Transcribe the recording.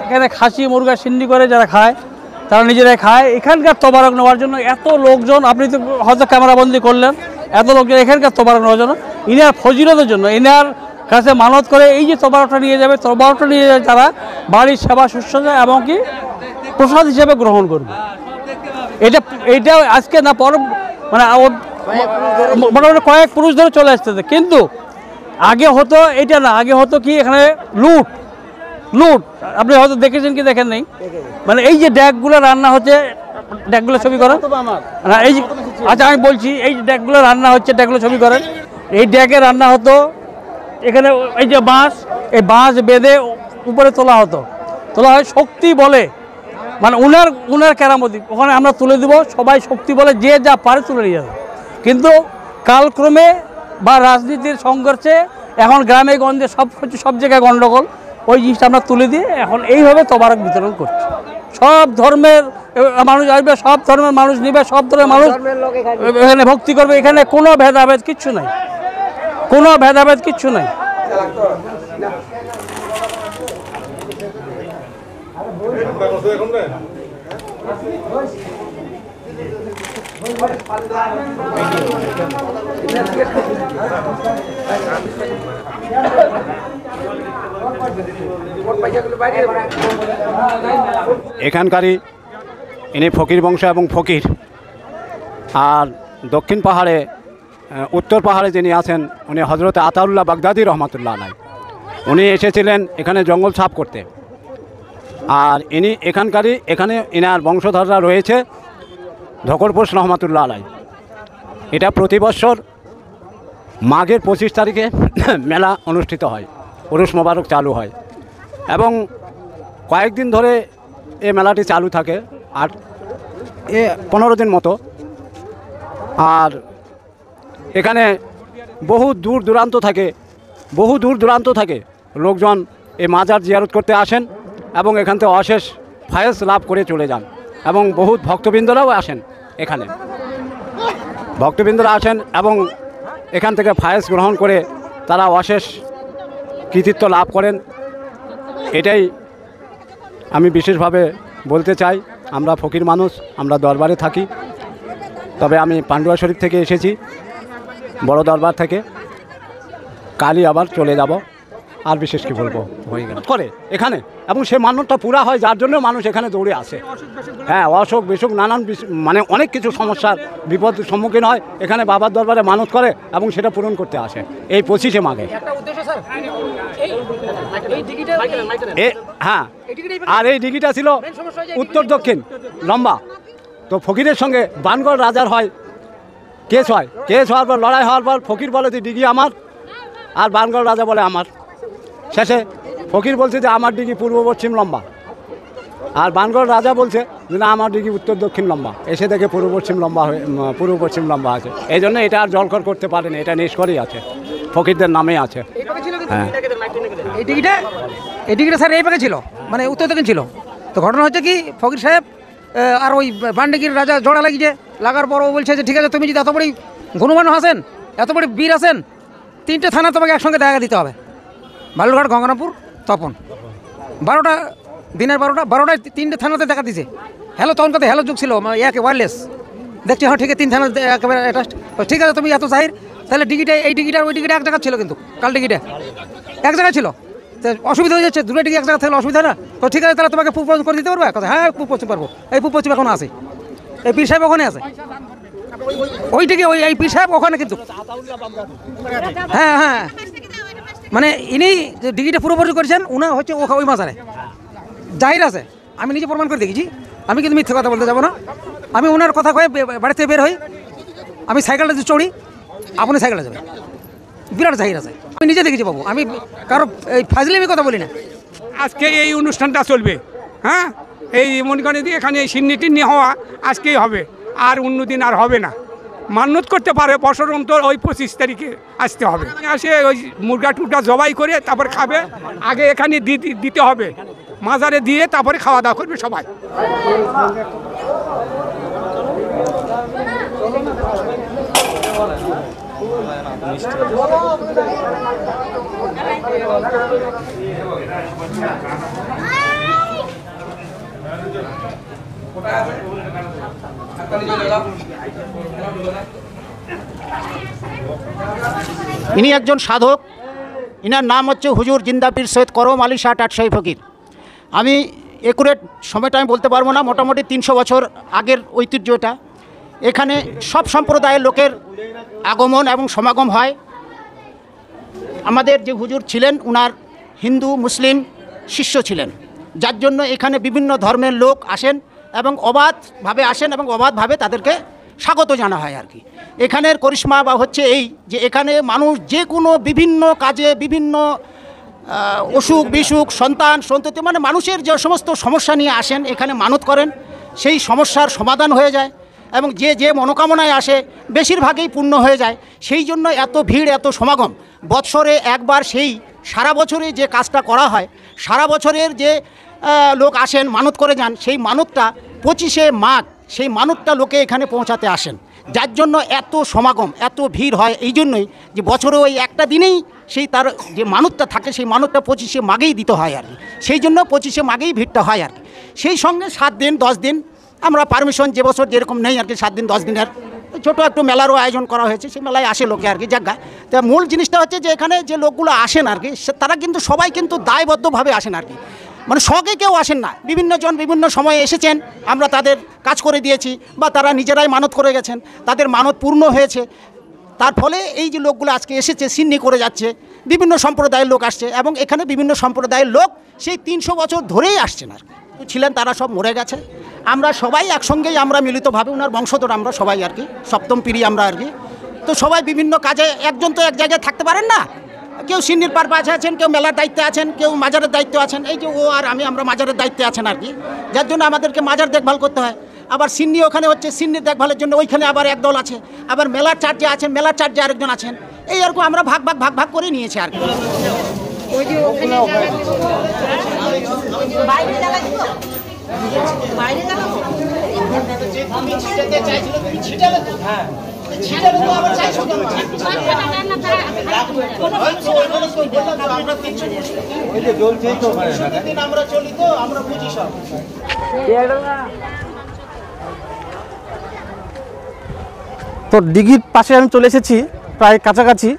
এখানে খাসি মুরগা সিন্ডি করে যারা খায় তারা নিজেরাই খায়। এখানকার তবারক নেওয়ার জন্য এত লোকজন, আপনি তো হয়তো ক্যামেরাবন্দি করলেন, এত লোকজন এখানকার তবারক নেওয়ার জন্য, ইনার ফজিলতের জন্য, ইনার কাছে মানত করে এই যে তবারকটা নিয়ে যাবে, তবারকটা নিয়ে যাবে তারা বাড়ির সেবা শুশ্রূষা এবং কি প্রসাদ হিসেবে গ্রহণ করবে। এটা আজকে না পর মানে মোটামুটি কয়েক পুরুষ ধরে চলে আসতেছে। কিন্তু আগে হতো এটা না, আগে হতো কি এখানে লুট। আপনি হয়তো দেখেছেন কি দেখেন নাই, মানে এই যে ড্যাগগুলো রান্না হচ্ছে, ড্যাগগুলো ছবি করেন না, এই যে আচ্ছা আমি বলছি, এই যে ড্যাগগুলো রান্না হচ্ছে, ড্যাগগুলো ছবি করেন, এই ড্যাগে রান্না হতো। এখানে এই যে এই বাঁশ বেঁধে উপরে তোলা হয় শক্তি বলে, মানে উনার কেরামতি ওখানে আমরা তুলে দেবো, সবাই শক্তি বলে যে যা পারে তুলে নিয়ে যাবে। কিন্তু কালক্রমে বা রাজনীতির সংঘর্ষে এখন গ্রামে গঞ্জে সব জায়গায় গণ্ডগোল, ওই জিনিসটা আমরা তুলে দিয়ে এখন এইভাবে তবারক বিতরণ করছি। সব ধর্মের মানুষ আসবে, সব ধর্মের মানুষ নিবে, সব ধর্মের মানুষ এখানে ভক্তি করবে। এখানে কোনো ভেদাভেদ কিচ্ছু নাই, এখানকারই ইনি ফকির বংশ এবং ফকির। আর দক্ষিণ পাহাড়ে, উত্তর পাহাড়ে যিনি আছেন উনি হজরত আতাউল্লাহ বাগদাদি রহমাতুল্লাহ আলাইহি। উনি এসেছিলেন এখানে জঙ্গল সাফ করতে। আর ইনি এখানকারই, এখানে ইনার বংশধররা রয়েছে ধকরপোষ রহমাতুল্লাহ আলাইহি। এটা প্রতি বছর মাঘের 25 তারিখে মেলা অনুষ্ঠিত হয়, উরুস মোবারক চালু হয় এবং কয়েকদিন ধরে এই মেলাটি চালু থাকে, আর 15 দিন মতো। আর এখানে বহু দূর দূরান্ত থাকে লোকজন এই মাজার জিয়ারত করতে আসেন এবং এখান থেকে অশেষ ফায়েজ লাভ করে চলে যান। এবং বহুত ভক্তবৃন্দরাও আসেন, এখানে ভক্তবৃন্দরা আসেন এবং এখান থেকে ফায়েজ গ্রহণ করে তারা অশেষ কৃতিত্ব লাভ করেন। এটাই আমি বিশেষভাবে বলতে চাই। আমরা ফকির মানুষ, আমরা দরবারে থাকি, তবে আমি পান্ডুয়া শরীফ থেকে এসেছি, বড় দরবার থেকে। কালই আবার চলে যাব, আর বিশেষ কি বলবো, হয়ে গেল করে এখানে। এবং সে মান্যতটা পুরা হয়, যার জন্য মানুষ এখানে দৌড়ে আসে। হ্যাঁ, অসুখ বিসুখ নানান মানে অনেক কিছু সমস্যার বিপদ সম্মুখীন হয়, এখানে বাবার দরবারে মানত করে এবং সেটা পূরণ করতে আসে এই 25শে মাঘে। হ্যাঁ, আর এই ডিগিটা ছিল উত্তর দক্ষিণ লম্বা। তো ফকিরের সঙ্গে বানগড় রাজার কেস হওয়ার পর, লড়াই হওয়ার পর ফকির বলে যে ডিগি আমার, আর বানগড় রাজা বলে আমার। শেষে ফকির বলছে যে আমার ডিগি পূর্ব পশ্চিম লম্বা, আর বানগড় রাজা বলছে যে না, আমার ডিগি উত্তর দক্ষিণ লম্বা। এসে দেখে পূর্ব পশ্চিম লম্বা আছে। এই জন্য এটা আর জলকর করতে পারেনি, এটা নিষ্করই আছে, ফকিরদের নামে আছে। হ্যাঁ, এই টিকিটটা স্যার এই পাকে ছিল, মানে উত্তর দক্ষিণ ছিল। তো ঘটনা হচ্ছে কি, ফকির সাহেব আর ওই বান্ডিগির রাজা জোড়া লাগিয়েছে। লাগার পর ও বলছে যে ঠিক আছে, তুমি যদি এত বড় গুণমান আছেন, এত বড় বীর আছেন, 3টে থানা তোমাকে একসঙ্গে দেখা দিতে হবে, বালুরঘাট, গঙ্গারামপুর, তপন। 12টা দিনের 12টায় 3টে থানাতে দেখা দিছে। হ্যালো, তখন কথা হ্যালো যুগ ছিল, একে ওয়্যারলেস। দেখছি হ্যাঁ ঠিক আছে, 3 থানা একেবারে অ্যাটাচড। ঠিক আছে, তুমি এত জাহির, তাহলে টিকিটে এই টিকিট আর ওই টিকিটে এক জায়গা ছিল, কিন্তু কাল টিকিটে এক জায়গায় ছিল। অসুবিধা হয়ে যাচ্ছে, দুটো টিকিট এক জায়গা থাকলে অসুবিধা না। তো ঠিক আছে, তাহলে তোমাকে পূর্ব করে দিতে পারবে? কথা হ্যাঁ, পূর্ব পশ্চিম পারবো। এই পূর্ব পশ্চিম এখন আছে, এই পীর সাহেব ওখানে আছে, ওই টিকিট এই পীর সাহেব ওখানে কিন্তু। হ্যাঁ, মানে ইনি যে ডিগ্রিটা পুরোপুরি করেছেন, উনি হচ্ছে ওই মাজারে জাহির আছে। আমি নিজে প্রমাণ করে দেখেছি, আমি কিন্তু মিথ্যে কথা বলতে যাবো না। আমি ওনার কথা কয়ে বাড়িতে বের হই, আমি সাইকেলটা যদি চড়ি, আপনি সাইকেলে যাবেন, বিরাট জাহির আছে। আমি নিজে দেখেছি বাবু, আমি কারো এই ফাজলামি কথা বলি না। আজকে এই অনুষ্ঠানটা চলবে, হ্যাঁ, এই মনে করেন এখানে এই সিন্নি টিন্নি হওয়া আজকেই হবে, আর অন্যদিন আর হবে না। মান্যত করতে পারে বছর অন্তর, ওই 25 তারিখে আসতে হবে। আসে ওই মুরগা টুরগা জবাই করে তারপর খাবে, আগে এখানে দিতে হবে, মাজারে দিয়ে তারপরে খাওয়া দাওয়া করবে সবাই। ইনি একজন সাধক, ইনার নাম হচ্ছে হুজুর জিন্দা পীর সৈয়দ করম আলী শাহ টাটশাহী ফকির। আমি একুরেট সময়টা আমি বলতে পারবো না, মোটামুটি 300 বছর আগের ঐতিহ্য এটা। এখানে সব সম্প্রদায়ের লোকের আগমন এবং সমাগম হয়। আমাদের যে হুজুর ছিলেন উনার হিন্দু মুসলিম শিষ্য ছিলেন, যার জন্য এখানে বিভিন্ন ধর্মের লোক আসেন এবং অবাধভাবে আসেন এবং অবাধভাবে তাদেরকে স্বাগত জানা হয় আর কি। এখানের করিশ্মা বা হচ্ছে এই যে এখানে মানুষ যে কোনো বিভিন্ন কাজে বিভিন্ন অসুখ বিসুখ সন্তান সন্ততি মানে মানুষের যে সমস্ত সমস্যা নিয়ে আসেন এখানে মানত করেন, সেই সমস্যার সমাধান হয়ে যায় এবং যে যে মনোকামনায় আসে বেশিরভাগই পূর্ণ হয়ে যায়। সেই জন্য এত ভিড় এত সমাগম। বৎসরে একবার সেই সারা বছরে যে কাজটা করা হয়, সারা বছরের যে লোক আসেন মানত করে যান, সেই মানতটা 25শে মাঘ সেই মানতটা লোকে এখানে পৌঁছাতে আসেন, যার জন্য এত সমাগম এত ভিড় হয়। এই জন্যই যে বছরে ওই একটা দিনেই সেই তার যে মানতটা থাকে সেই মানতটা 25শে মাঘেই দিতে হয় আর কি। সেই জন্য 25শে মাঘেই ভিড়টা হয় আর কি। সেই সঙ্গে 7 দিন 10 দিন আমরা পারমিশন যে বছর যেরকম নেই আর কি, 7 দিন 10 দিনের ছোটো একটু মেলারও আয়োজন করা হয়েছে, সেই মেলায় আসে লোকে আর কি জায়গা। তা মূল জিনিসটা হচ্ছে যে এখানে যে লোকগুলো আসেন আর কি তারা কিন্তু সবাই কিন্তু দায়বদ্ধভাবে আসেন আর কি, মানে শখে কেউ আসেন না। বিভিন্ন জন বিভিন্ন সময়ে এসেছেন, আমরা তাদের কাজ করে দিয়েছি বা তারা নিজেরাই মানত করে গেছেন, তাদের মানত পূর্ণ হয়েছে। তার ফলে এই যে লোকগুলো আজকে এসেছে সিন্নি করে যাচ্ছে, বিভিন্ন সম্প্রদায়ের লোক আসছে এবং এখানে বিভিন্ন সম্প্রদায়ের লোক সেই 300 বছর ধরেই আসছেন আর কি ছিলেন, তারা সব মরে গেছে। আমরা সবাই একসঙ্গেই আমরা মিলিতভাবে ওনার বংশধর আমরা সবাই আর কি, 7ম পিঁড়ি আমরা আর কি। তো সবাই বিভিন্ন কাজে, একজন তো এক জায়গায় থাকতে পারেন না, কেউ সিন্নির পারপাসে আছেন, কেউ মেলার দায়িত্বে আছেন, কেউ মাজারের দায়িত্বে আছেন। এই যে ও আর আমরা মাজারের দায়িত্বে আছেন আর কি, যার জন্য আমাদেরকে মাজার দেখভাল করতে হয়। আবার সিন্নি ওখানে হচ্ছে, সিন্নির দেখভালের জন্য ওইখানে আবার এক দল আছে, আবার মেলার চার্জে আছেন, মেলার চার্জে আরেকজন আছেন। এই আর কি আমরা ভাগ ভাগ করে নিয়েছি আর কি। তো দিঘির পাশে আমি চলে এসেছি, প্রায় কাছাকাছি।